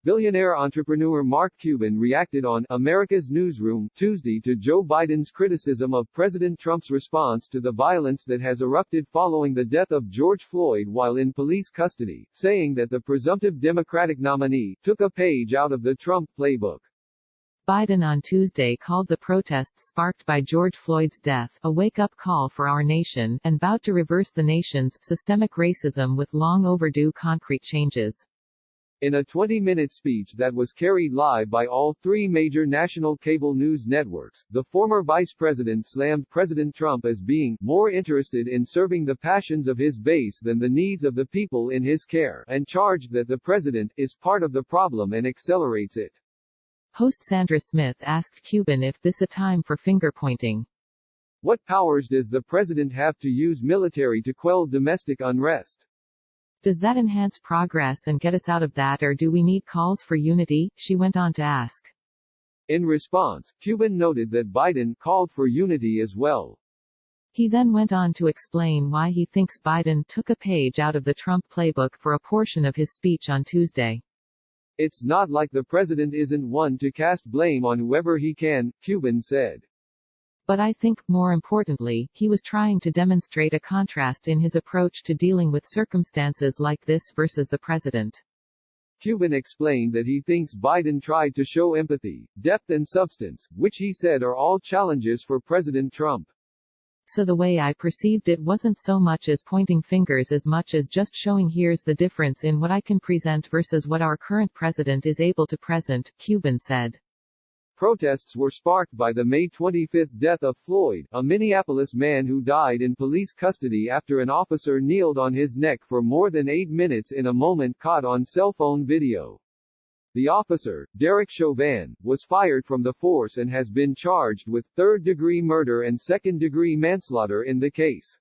Billionaire entrepreneur Mark Cuban reacted on America's Newsroom Tuesday to Joe Biden's criticism of President Trump's response to the violence that has erupted following the death of George Floyd while in police custody, saying that the presumptive Democratic nominee took a page out of the Trump playbook. Biden on Tuesday called the protests sparked by George Floyd's death a wake-up call for our nation, and vowed to reverse the nation's systemic racism with long-overdue concrete changes. In a 20-minute speech that was carried live by all three major national cable news networks, the former vice president slammed President Trump as being more interested in serving the passions of his base than the needs of the people in his care, and charged that the president is part of the problem and accelerates it. Host Sandra Smith asked Cuban if this a time for finger-pointing. What powers does the president have to use military to quell domestic unrest? Does that enhance progress and get us out of that, or do we need calls for unity? She went on to ask. In response, Cuban noted that Biden called for unity as well. He then went on to explain why he thinks Biden took a page out of the Trump playbook for a portion of his speech on Tuesday. It's not like the president isn't one to cast blame on whoever he can, Cuban said. But I think, more importantly, he was trying to demonstrate a contrast in his approach to dealing with circumstances like this versus the president. Cuban explained that he thinks Biden tried to show empathy, depth and substance, which he said are all challenges for President Trump. So the way I perceived it wasn't so much as pointing fingers as much as just showing here's the difference in what I can present versus what our current president is able to present, Cuban said. Protests were sparked by the May 25 death of Floyd, a Minneapolis man who died in police custody after an officer kneeled on his neck for more than 8 minutes in a moment caught on cell phone video. The officer, Derek Chauvin, was fired from the force and has been charged with third-degree murder and second-degree manslaughter in the case.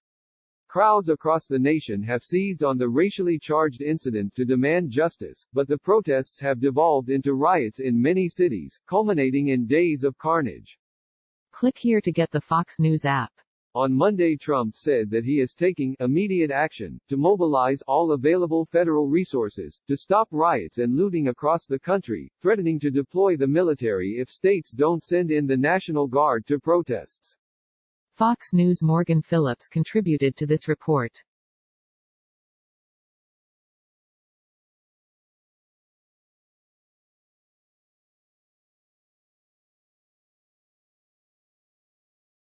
Crowds across the nation have seized on the racially charged incident to demand justice, but the protests have devolved into riots in many cities, culminating in days of carnage. Click here to get the Fox News app. On Monday, Trump said that he is taking immediate action to mobilize all available federal resources to stop riots and looting across the country, threatening to deploy the military if states don't send in the National Guard to protests. Fox News' Morgan Phillips contributed to this report.